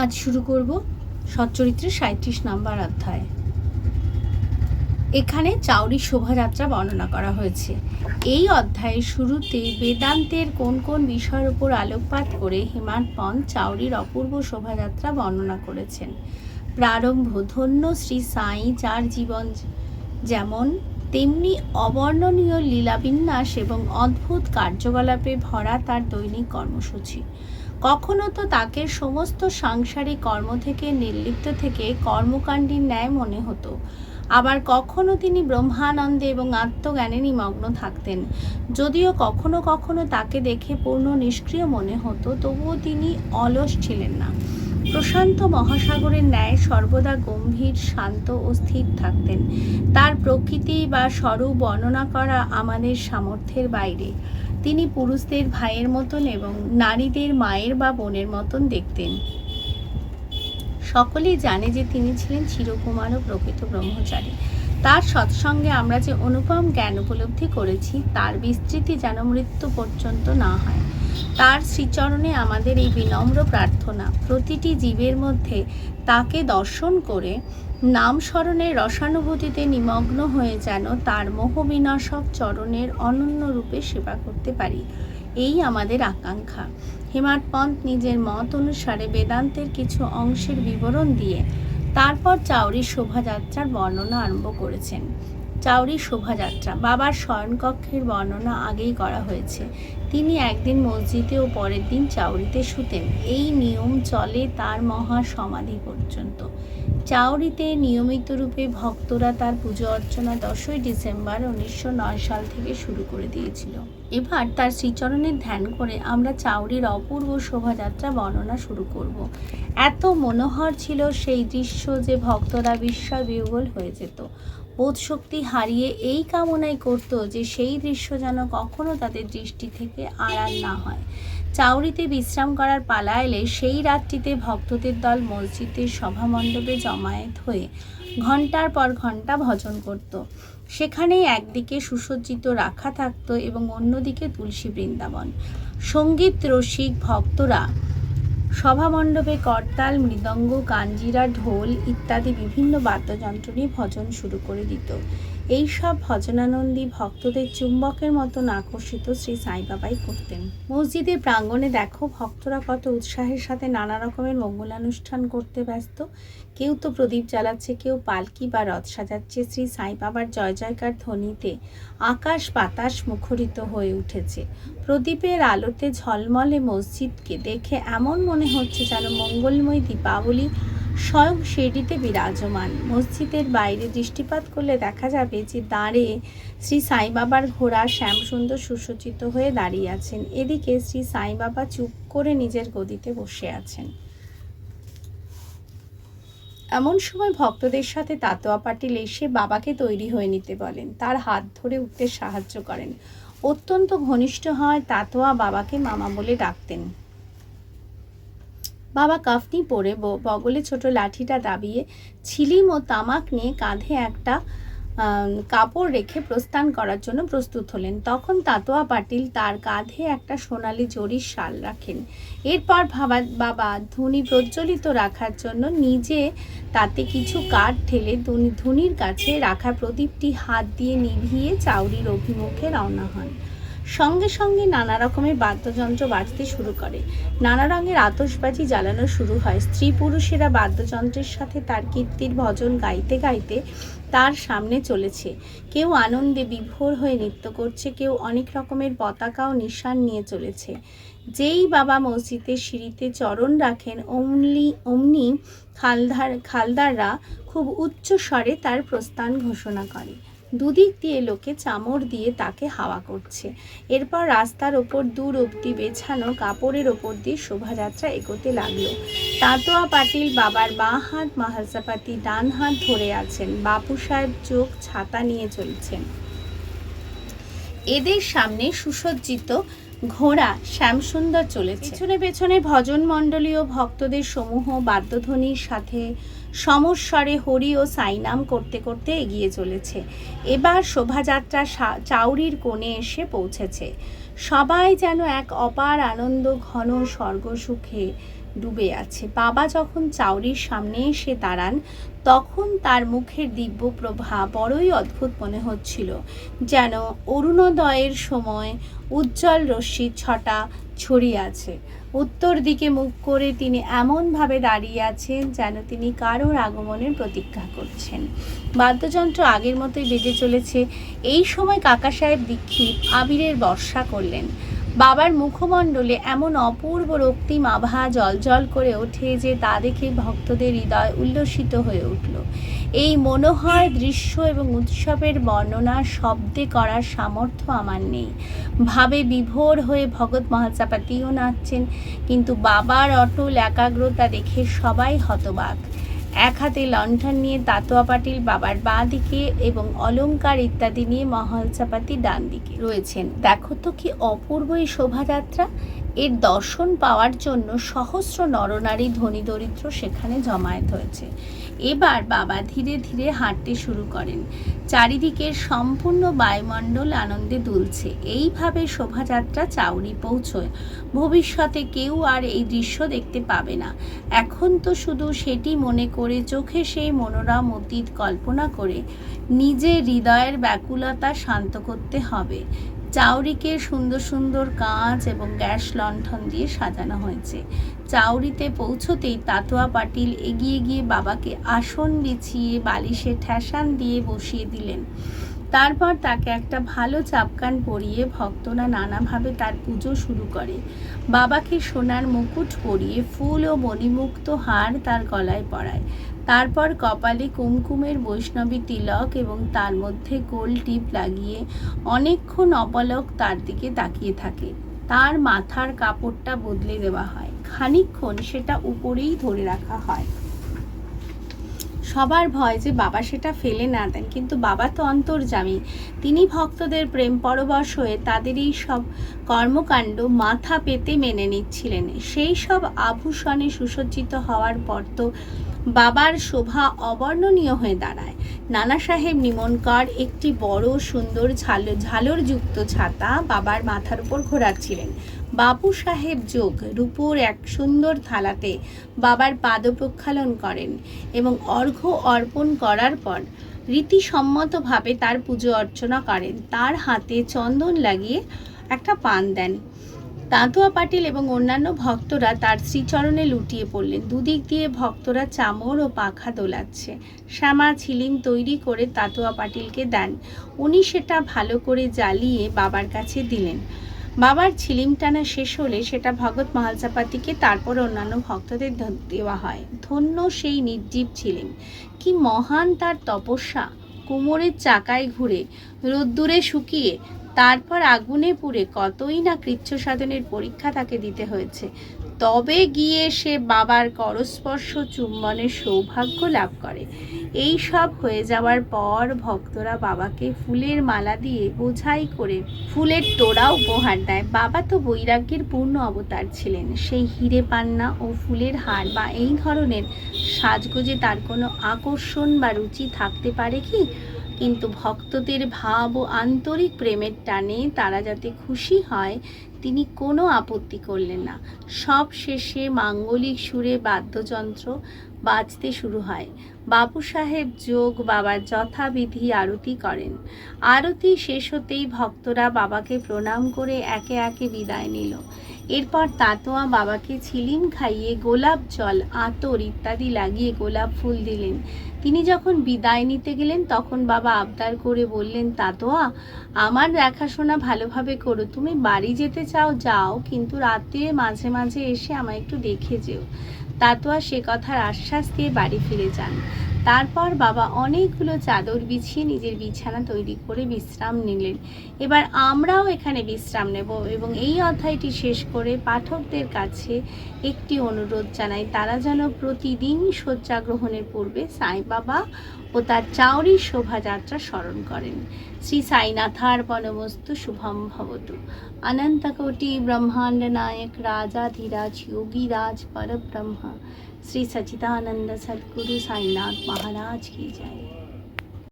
আজ শুরু করব সচ্চরিত্রের ৩৭ নম্বর অধ্যায়। এখানে চাউরির শোভাযাত্রা বর্ণনা করা হয়েছে। এই অধ্যায়ের শুরুতে বেদান্তের কোন কোন বিষয়ের উপর আলোকপাত করে হেমাড পন্থ চাউরির অপূর্ব শোভাযাত্রা বর্ণনা করেছেন। প্রারম্ভ: ধন্য শ্রী সাঁই, যার জীবন যেমন তেমনি অবর্ণনীয় লীলাবিন্যাস এবং অদ্ভুত কার্যকলাপে ভরা তার দৈনিক কর্মসূচি। কখনো তো তাকে সমস্ত সাংসারিক কর্ম থেকে নির্লিপ্ত থেকে কর্মকাণ্ডীর ন্যায় মনে হতো, আবার কখনো তিনি ব্রহ্মানন্দে এবং আত্মজ্ঞানে নিমগ্ন থাকতেন। যদিও কখনো কখনো তাকে দেখে পূর্ণ নিষ্ক্রিয় মনে হতো, তবুও তিনি অলস ছিলেন না। প্রশান্ত মহাসাগরের ন্যায় সর্বদা গম্ভীর, শান্ত ও স্থির থাকতেন। তার প্রকৃতি বা স্বরূপ বর্ণনা করা আমাদের সামর্থ্যের বাইরে। তিনি পুরুষদের ভাইয়ের মতন এবং নারীদের মায়ের বা বোনের মতন দেখতেন। সকলেই জানে যে তিনি ছিলেন চিরকুমার ও প্রকৃত ব্রহ্মচারী। তার সৎসঙ্গে আমরা যে অনুপম জ্ঞান উপলব্ধি করেছি, তার বিস্তৃতি যেন মৃত্যু পর্যন্ত না হয়। তার শ্রীচরণে আমাদের এই বিনম্র প্রার্থনা, প্রতিটি জীবের মধ্যে তাকে দর্শন করে নাম স্মরণের রসানুভূতিতে নিমগ্ন হয়ে যেন তার মোহবিনাশক চরণের অনন্য রূপে সেবা করতে পারি, এই আমাদের আকাঙ্ক্ষা। হেমাড পন্থ নিজের মত অনুসারে বেদান্তের কিছু অংশের বিবরণ দিয়ে তারপর চাউরির শোভাযাত্রার বর্ণনা আরম্ভ করেছেন। চাউরির শোভাযাত্রা। বাবার শয়নকক্ষের বর্ণনা আগেই করা হয়েছে। তিনি একদিন মসজিদে ও পরের দিন চাউরিতে শুতেন। এই নিয়ম চলে তার মহা সমাধি পর্যন্ত। চাউরিতে নিয়মিত রূপে ভক্তরা তার পুজো অর্চনা 10ই ডিসেম্বর 1909 সাল থেকে শুরু করে দিয়েছিল। এবার তার শ্রীচরণের ধ্যান করে আমরা চাউরির অপূর্ব শোভাযাত্রা বর্ণনা শুরু করব। এত মনোহর ছিল সেই দৃশ্য যে ভক্তরা বিস্ময় বিহ্বল হয়ে যেত। বোধশক্তি হারিয়ে এই কামনাই করত যে সেই দৃশ্য যেন কখনো তাদের দৃষ্টি থেকে আড়াল না হয়। চাউরিতে বিশ্রাম করার পালা এলে সেই রাত্রিতে ভক্তদের দল মসজিদের সভামণ্ডপে জমায়েত হয়ে ঘণ্টার পর ঘণ্টা ভজন করত। সেখানেই একদিকে সুসজ্জিত রাখা থাকত এবং অন্যদিকে তুলসী বৃন্দাবন। সঙ্গীত রসিক ভক্তরা সভামণ্ডপে করতাল, মৃদঙ্গ, কাঞ্জিরা, ঢোল ইত্যাদি বিভিন্ন বাদ্যযন্ত্র নিয়ে ভজন শুরু করে দিত। এই সব ভজনানন্দী ভক্তদের চুম্বকের মতন আকর্ষিত শ্রী সাই বাবাই করতেন। মসজিদের প্রাঙ্গণে দেখো ভক্তরা কত উৎসাহের সাথে নানা রকমের মঙ্গলানুষ্ঠান করতে ব্যস্ত। কেউ তো প্রদীপ জ্বালাচ্ছে, কেউ পালকি বা রথ সাজাচ্ছে। শ্রী সাই বাবার জয় জয়কার ধ্বনিতে আকাশ বাতাস মুখরিত হয়ে উঠেছে। প্রদীপের আলোতে ঝলমলে মসজিদকে দেখে এমন মনে হচ্ছে যেন মঙ্গলময় দীপাবলি স্বয়ং শিরডিতে বিরাজমান। মসজিদের বাইরে দৃষ্টিপাত করলে দেখা যাবে যে দাঁড়ে শ্রী সাই বাবার ঘোড়া শ্যামসুন্দর সুসজ্জিত হয়ে দাঁড়িয়ে আছেন। এদিকে শ্রী সাই বাবা চুপ করে নিজের গদিতে বসে আছেন। এমন সময় ভক্তদের সাথে তাতোয়া পাটিল এসে বাবাকে তৈরি হয়ে নিতে বলেন, তার হাত ধরে উঠতে সাহায্য করেন। অত্যন্ত ঘনিষ্ঠ হয় তাতোয়া বাবাকে মামা বলে ডাকতেন। বাবা কাফনি পরে বগলে ছোট লাঠিটা দাবিয়ে ছিলিম ও তামাক নিয়ে কাঁধে একটা কাপড় রেখে প্রস্থান করার জন্য প্রস্তুত হলেন। তখন তাতোয়া পাটিল তার কাঁধে একটা সোনালি জরির শাল রাখেন। এরপর বাবা ধুনি প্রজ্বলিত রাখার জন্য নিজে তাতে কিছু কাঠ ঢেলে ধুনির কাছে রাখা প্রদীপটি হাত দিয়ে নিভিয়ে চাউরির অভিমুখে রওনা হন। সঙ্গে সঙ্গে নানা রকমের বাদ্যযন্ত্র বাজতে শুরু করে। নানা রঙের আতশবাজি জ্বালানো শুরু হয়। স্ত্রী পুরুষেরা বাদ্যযন্ত্রের সাথে তার কীর্তির ভজন গাইতে গাইতে তার সামনে চলেছে। কেউ আনন্দে বিভোর হয়ে নৃত্য করছে, কেউ অনেক রকমের পতাকা ও নিশান নিয়ে চলেছে। যেই বাবা মসজিদের সিঁড়িতে চরণ রাখেন অমনি খালদাররা খুব উচ্চ স্বরে তার প্রস্থান ঘোষণা করে। দুদিক দিয়ে লোকে চামড় দিয়ে তাকে হাওয়া করছে। এরপর রাস্তার ওপর দূর অবধি বেছানো কাপড়ের ওপর দিয়ে শোভাযাত্রা এগোতে লাগলো। তাতোয়া পাটিল বাবার বাঁ হাত মাহাজাপাতি ডান হাত ধরে আছেন। বাপু সাহেব চোখ ছাতা নিয়ে চলছেন। এদের সামনে সুসজ্জিত ঘোড়া শ্যামসুন্দর চলেছে। পেছনে পেছনে ভজন মণ্ডলী ও ভক্তদের সমূহ বাদ্যধ্বনির সাথে সমস্বরে হরি ও সাইনাম করতে করতে এগিয়ে চলেছে। এবার শোভাযাত্রা চাউরির কোণে এসে পৌঁছেছে। সবাই যেন এক অপার আনন্দ ঘন স্বর্গসুখে ডুবে আছে। বাবা যখন চাউরির সামনে এসে দাঁড়ান তখন তার মুখের দিব্য প্রভা বড়ই অদ্ভুত মনে হচ্ছিল, যেন অরুণোদয়ের সময় উজ্জ্বল রশ্মির ছটা ছড়িয়ে আছে। উত্তর দিকে মুখ করে তিনি এমনভাবে দাঁড়িয়ে আছেন যেন তিনি কারোর আগমনের প্রতীক্ষা করছেন। বাদ্যযন্ত্র আগের মতোই বেজে চলেছে। এই সময় কাকা সাহেব দীক্ষিত আবিরের বর্ষা করলেন। বাবার মুখমণ্ডলে এমন অপূর্ব রক্তিম আভা জ্বলজ্বল করে ওঠে যে তা দেখে ভক্তদের হৃদয় উল্লসিত হয়ে উঠল। এই মনোহর দৃশ্য এবং উৎসবের বর্ণনা শব্দে করার সামর্থ্য আমার নেই। ভাবে বিভোর হয়ে ভগৎ মহাচাপাতিও নাচছেন, কিন্তু বাবার অটল একাগ্রতা দেখে সবাই হতবাক। এক হাতে লণ্ঠন নিয়ে তাতোয়া পাটিল বাবার বাঁ দিকে এবং অলংকার ইত্যাদি নিয়ে মহলচাপাতি ডান দিকে রয়েছেন। দেখো তো কি অপূর্ব এই শোভাযাত্রা! এর দর্শন পাওয়ার জন্য সহস্র নরনারী ধনী দরিদ্র সেখানে জমায়েত হয়েছে। এবার বাবা ধীরে ধীরে হাঁটতে শুরু করেন। চারিদিকের সম্পূর্ণ বায়ুমণ্ডল আনন্দে দুলছে। এইভাবে শোভাযাত্রা চাউরি পৌঁছয়। ভবিষ্যতে কেউ আর এই দৃশ্য দেখতে পাবে না। এখন তো শুধু সেটি মনে করে চোখে সেই মনোরম অতীত কল্পনা করে নিজের হৃদয়ের ব্যাকুলতা শান্ত করতে হবে। চাউরিকে সুন্দর সুন্দর কাঁচ এবং গ্যাস লণ্ঠন দিয়ে সাজানো হয়েছে। চাউরিতে পৌঁছতেই তাতোয়া পাটিল এগিয়ে গিয়ে বাবাকে আসন বিছিয়ে বালিশে ঠেসান দিয়ে বসিয়ে দিলেন। তারপর তাকে একটা ভালো চাপকান পরিয়ে ভক্তরা নানাভাবে তার পুজো শুরু করে। বাবাকে সোনার মুকুট পরিয়ে ফুল ও মণিমুক্ত হার তার গলায় পরায়। তারপর কপালে কুমকুমের বৈষ্ণবী তিলক এবং তার মধ্যে গোল টিপ লাগিয়ে অনেকক্ষণ অপলক তার দিকে তাকিয়ে থাকে। তার মাথার কাপড়টা বদলে দেওয়া হয়, খানিকক্ষণ সেটা উপরেই ধরে রাখা হয়। সবার ভয় যে বাবা সেটা ফেলে না দেন, কিন্তু বাবা তো অন্তর্যামী। তিনি ভক্তদের প্রেম পরবশ হয়ে তাদের এই সব কর্মকাণ্ড মাথা পেতে মেনে নিচ্ছিলেন। সেই সব আভূষণে সুসজ্জিত হওয়ার পর তো বাবার শোভা অবর্ণনীয় হয়ে দাঁড়ায়। নানা সাহেব নিমনকর একটি বড় সুন্দর ঝালরযুক্ত ছাতা বাবার মাথার উপর ঘোরাচ্ছিলেন। বাবু সাহেব যোগ রূপোর এক সুন্দর থালাতে বাবার পাদ প্রক্ষালন করেন এবং অর্ঘ্য অর্পণ করার পর রীতিসম্মতভাবে তার পুজো অর্চনা করেন। তার হাতে চন্দন লাগিয়ে একটা পান দেন। তাতোয়া পাটিল এবং অন্যান্য ভক্তরা তার শ্রীচরণে লুটিয়ে পড়লেন। দুদিক দিয়ে ভক্তরা চামর ও পাখা দোলাচ্ছে। শ্যামা ছিলিম তৈরি করে তাতোয়া পাটিলকে দেন। উনি সেটা ভালো করে জ্বালিয়ে বাবার কাছে দিলেন। বাবার ছিলিম টানা শেষ হলে সেটা ভগৎ মহালচাপাতিকে তারপর অন্যান্য ভক্তদের দেওয়া হয়। ধন্য সেই নির্জীব ছিলিম! কি মহান তার তপস্যা! কোমরের চাকায় ঘুরে রোদ্দুরে শুকিয়ে তারপর আগুনে পুড়ে কতই না কৃচ্ছ সাধনের পরীক্ষা তাকে দিতে হয়েছে, তবে গিয়ে সে বাবার করস্পর্শ চুম্বনের সৌভাগ্য লাভ করে। এই সব হয়ে যাওয়ার পর ভক্তরা বাবাকে ফুলের মালা দিয়ে বোঝাই করে ফুলের তোড়া উপহার দেয়। বাবা তো বৈরাগ্যের পূর্ণ অবতার ছিলেন। সেই হিরে পান্না ও ফুলের হার বা এই ধরনের সাজগোজে তার কোনো আকর্ষণ বা রুচি থাকতে পারে কি? কিন্তু ভক্তদের ভাব ও আন্তরিক প্রেমের টানে তারা যাতে খুশি হয় তিনি কোনো আপত্তি করলেন না। সব শেষে মাঙ্গলিক সুরে বাদ্যযন্ত্র বাজতে শুরু হয়। বাবু সাহেব যোগ বাবার যথাবিধি আরতি করেন। আরতি শেষ হতেই ভক্তরা বাবাকে প্রণাম করে একে একে বিদায় নিল। এরপর তাতোয়া বাবাকে ছিলিম খাইয়ে গোলাপ জল, আতর ইত্যাদি লাগিয়ে গোলাপ ফুল দিলেন। তিনি যখন বিদায় নিতে গেলেন তখন বাবা আবদার করে বললেন, তাতোয়া, আমার দেখাশোনা ভালোভাবে করো। তুমি বাড়ি যেতে চাও যাও, কিন্তু রাতে মাঝে মাঝে এসে আমায় একটু দেখে যেও। তাতোয়া সে কথার আশ্বাস দিয়ে বাড়ি ফিরে যান। তারপর বাবা অনেকগুলো চাদর বিছিয়ে নিজের বিছানা তৈরি করে বিশ্রাম নিলেন। এবার আমরাও এখানে বিশ্রাম নেব এবং এই অধ্যায়টি শেষ করে পাঠকদের কাছে একটি অনুরোধ জানাই, তারা যেন প্রতিদিন শয্যা গ্রহণের পূর্বে সাই বাবা ও তার চাউরির শোভাযাত্রা স্মরণ করেন। শ্রী সাইনাথার্পণমস্তু। শুভম ভবতু। अनंतकोटि ब्रह्मांड नायक राजाधिराज योगीराज परब्रह्म श्री सच्चिदानंद सद्गुरु साईनाथ महाराज की जय।